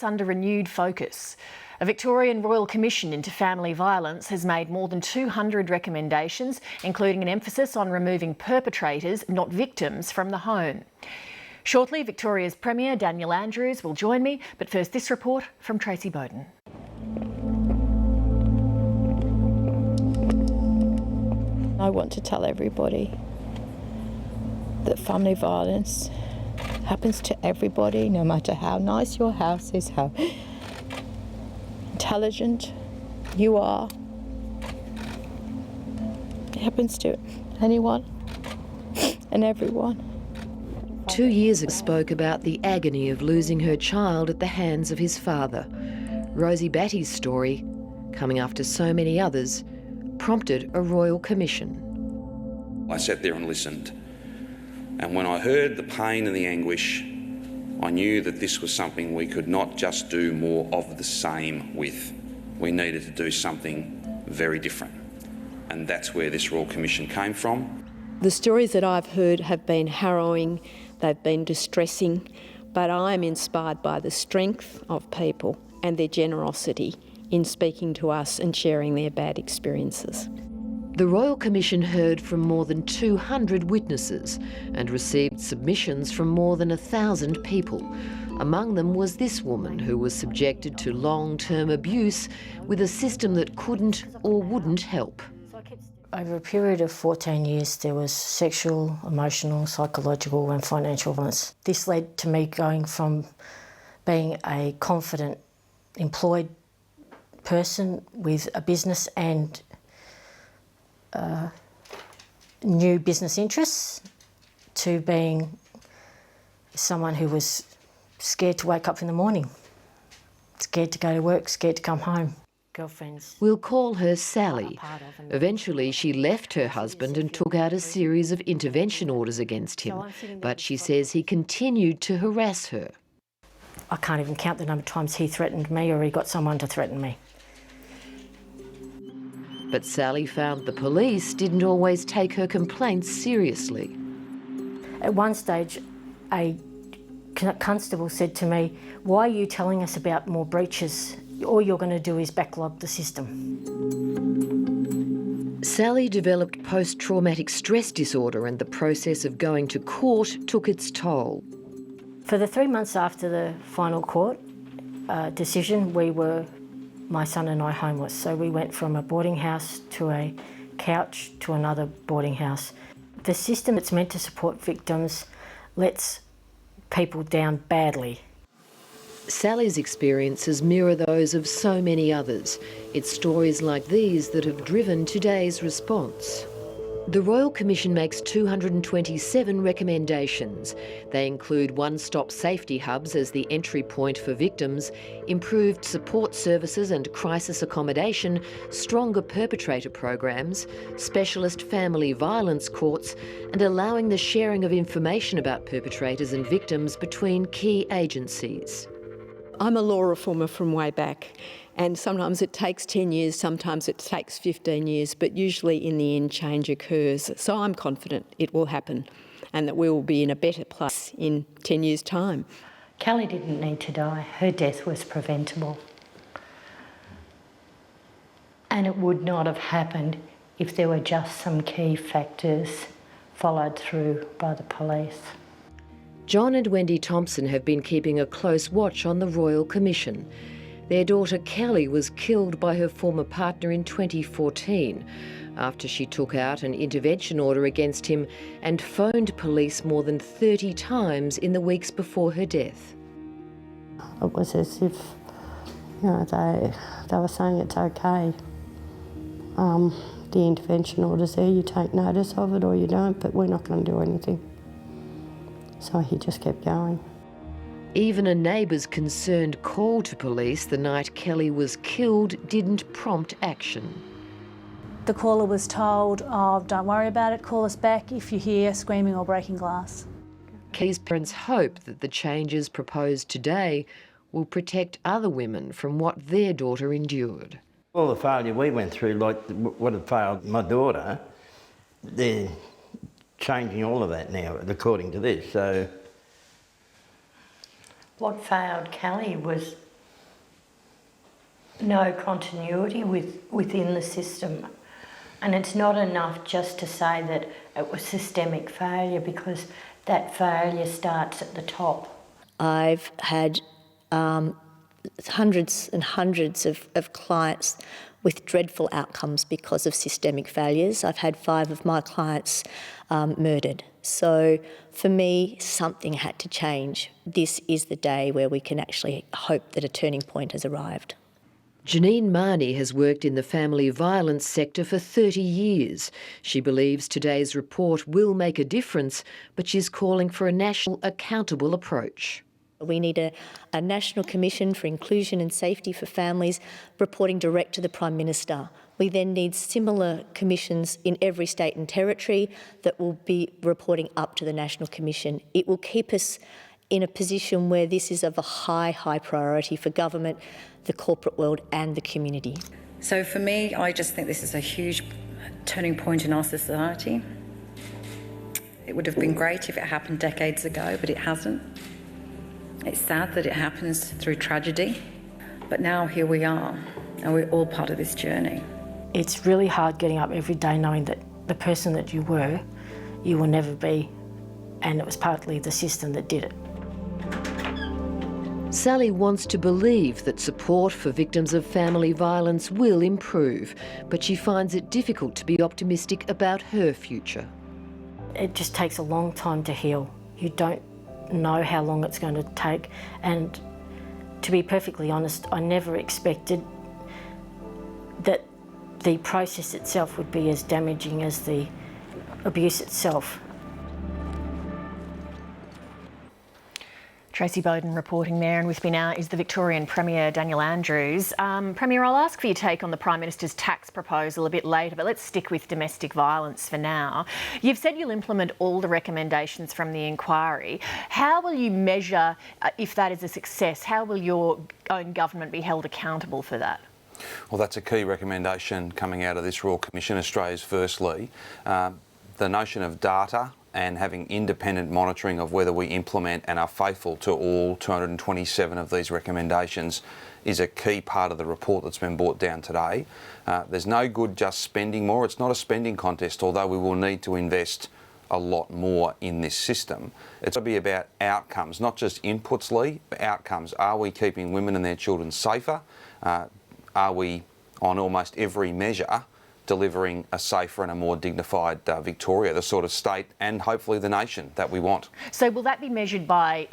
Under renewed focus. A Victorian Royal Commission into family violence has made more than 200 recommendations, including an emphasis on removing perpetrators, not victims, from the home. Shortly, Victoria's Premier, Daniel Andrews, will join me, but first this report from Tracy Bowden. I want to tell everybody that family violence happens to everybody, no matter how nice your house is, how intelligent you are. It happens to anyone and everyone. 2 years ago spoke about the agony of losing her child at the hands of his father. Rosie Batty's story, coming after so many others, prompted a royal commission. I sat there and listened. And when I heard the pain and the anguish, I knew that this was something we could not just do more of the same with. We needed to do something very different. And that's where this Royal Commission came from. The stories that I've heard have been harrowing, they've been distressing, but I'm inspired by the strength of people and their generosity in speaking to us and sharing their bad experiences. The Royal Commission heard from more than 200 witnesses and received submissions from more than 1,000 people. Among them was this woman who was subjected to long-term abuse with a system that couldn't or wouldn't help. Over a period of 14 years, there was sexual, emotional, psychological and financial violence. This led to me going from being a confident, employed person with a business and new business interests to being someone who was scared to wake up in the morning, scared to go to work, scared to come home. Girlfriends. We'll call her Sally. Eventually she left her husband and took out a series of intervention orders against him, but she says he continued to harass her. I can't even count the number of times he threatened me or he got someone to threaten me. But Sally found the police didn't always take her complaints seriously. At one stage, a constable said to me, "Why are you telling us about more breaches? All you're going to do is backlog the system." Sally developed post-traumatic stress disorder and the process of going to court took its toll. For the 3 months after the final court decision, we were, my son and I, homeless. So we went from a boarding house to a couch to another boarding house. The system that's meant to support victims lets people down badly. Sally's experiences mirror those of so many others. It's stories like these that have driven today's response. The Royal Commission makes 227 recommendations. They include one-stop safety hubs as the entry point for victims, improved support services and crisis accommodation, stronger perpetrator programs, specialist family violence courts, and allowing the sharing of information about perpetrators and victims between key agencies. I'm a law reformer from way back, and sometimes it takes 10 years, sometimes it takes 15 years, but usually in the end change occurs. So I'm confident it will happen and that we will be in a better place in 10 years' time. Kelly didn't need to die. Her death was preventable. And it would not have happened if there were just some key factors followed through by the police. John and Wendy Thompson have been keeping a close watch on the Royal Commission. Their daughter Kelly was killed by her former partner in 2014 after she took out an intervention order against him and phoned police more than 30 times in the weeks before her death. It was as if, they were saying it's okay. The intervention order's there, you take notice of it or you don't, but we're not going to do anything. So he just kept going. Even a neighbour's concerned call to police the night Kelly was killed didn't prompt action. The caller was told, "Oh, don't worry about it, call us back if you hear screaming or breaking glass." Kelly's parents hope that the changes proposed today will protect other women from what their daughter endured. All the failure we went through, like what had failed my daughter, they're changing all of that now, according to this, so... What failed Kelly was no continuity within the system. And it's not enough just to say that it was systemic failure, because that failure starts at the top. I've had hundreds and hundreds of clients with dreadful outcomes because of systemic failures. I've had 5 of my clients murdered. So for me, something had to change. This is the day where we can actually hope that a turning point has arrived. Janine Marnie has worked in the family violence sector for 30 years. She believes today's report will make a difference, but she's calling for a national accountable approach. We need a National Commission for Inclusion and Safety for Families reporting direct to the Prime Minister. We then need similar commissions in every state and territory that will be reporting up to the National Commission. It will keep us in a position where this is of a high priority for government, the corporate world and the community. So for me, I just think this is a huge turning point in our society. It would have been great if it happened decades ago, but it hasn't. It's sad that it happens through tragedy, but now here we are, and we're all part of this journey. It's really hard getting up every day knowing that the person that you were, you will never be, and it was partly the system that did it. Sally wants to believe that support for victims of family violence will improve, but she finds it difficult to be optimistic about her future. It just takes a long time to heal. You don't know how long it's going to take, and to be perfectly honest, I never expected that the process itself would be as damaging as the abuse itself. Tracy Bowden reporting there, and with me now is the Victorian Premier, Daniel Andrews. Premier, I'll ask for your take on the Prime Minister's tax proposal a bit later, but let's stick with domestic violence for now. You've said you'll implement all the recommendations from the inquiry. How will you measure if that is a success? How will your own government be held accountable for that? Well, that's a key recommendation coming out of this Royal Commission. Australia's firstly, the notion of data and having independent monitoring of whether we implement and are faithful to all 227 of these recommendations is a key part of the report that's been brought down today. There's no good just spending more. It's not a spending contest, although we will need to invest a lot more in this system. It's got to be about outcomes, not just inputs, Lee, but outcomes. Are we keeping women and their children safer? Are we, on almost every measure, delivering a safer and a more dignified Victoria, the sort of state and hopefully the nation that we want? So will that be measured by,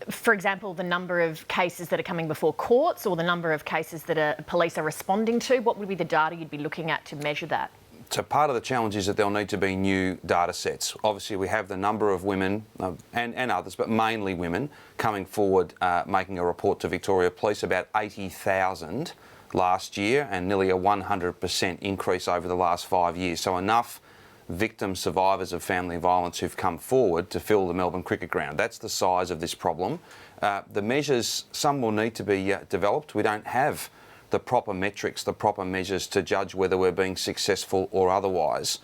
for example, the number of cases that are coming before courts, or the number of cases that police are responding to? What would be the data you'd be looking at to measure that? So part of the challenge is that there'll need to be new data sets. Obviously we have the number of women and others, but mainly women, coming forward making a report to Victoria Police, about 80,000 last year, and nearly a 100% increase over the last 5 years. So enough victim survivors of family violence who've come forward to fill the Melbourne Cricket Ground. That's the size of this problem. The measures, some will need to be developed. We don't have the proper metrics, the proper measures to judge whether we're being successful or otherwise.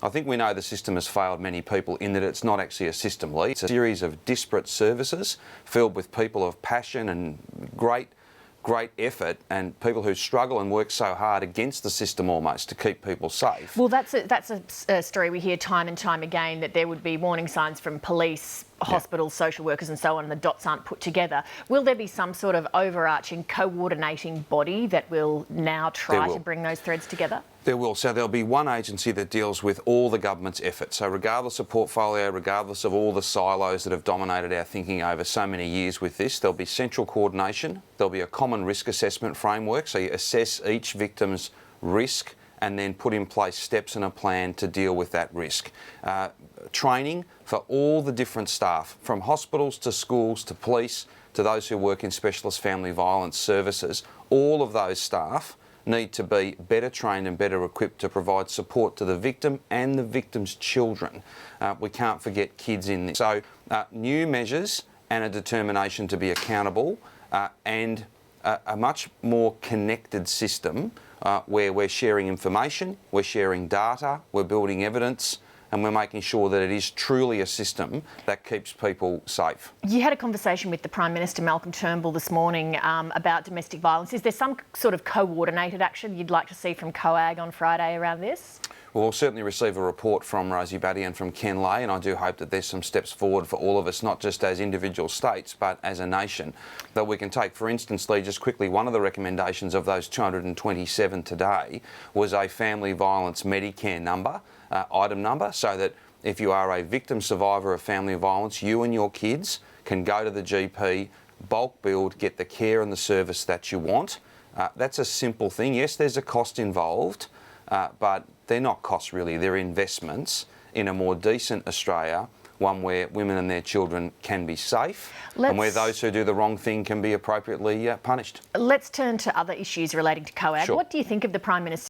I think we know the system has failed many people in that it's not actually a system, Lee. It's a series of disparate services filled with people of passion and great effort, and people who struggle and work so hard against the system almost to keep people safe. Well, that's a story we hear time and time again, that there would be warning signs from police, hospitals, social workers and so on, and the dots aren't put together. Will there be some sort of overarching coordinating body that will now try to bring those threads together? There will. So there'll be one agency that deals with all the government's efforts. So regardless of portfolio, regardless of all the silos that have dominated our thinking over so many years with this, there'll be central coordination. There'll be a common risk assessment framework. So you assess each victim's risk and then put in place steps and a plan to deal with that risk. Training for all the different staff, from hospitals to schools to police to those who work in specialist family violence services. All of those staff need to be better trained and better equipped to provide support to the victim and the victim's children. We can't forget kids in this. So new measures and a determination to be accountable and a much more connected system where we're sharing information, we're sharing data, we're building evidence, and we're making sure that it is truly a system that keeps people safe. You had a conversation with the Prime Minister, Malcolm Turnbull, this morning about domestic violence. Is there some sort of coordinated action you'd like to see from COAG on Friday around this? We'll certainly receive a report from Rosie Batty and from Ken Lay, and I do hope that there's some steps forward for all of us, not just as individual states, but as a nation, that we can take. For instance, Lee, just quickly, one of the recommendations of those 227 today was a family violence Medicare number, item number, so that if you are a victim survivor of family violence, you and your kids can go to the GP, bulk billed, get the care and the service that you want. That's a simple thing. Yes, there's a cost involved, but they're not costs really, they're investments in a more decent Australia, one where women and their children can be safe and where those who do the wrong thing can be appropriately punished. Let's turn to other issues relating to COAG. Sure. What do you think of the Prime Minister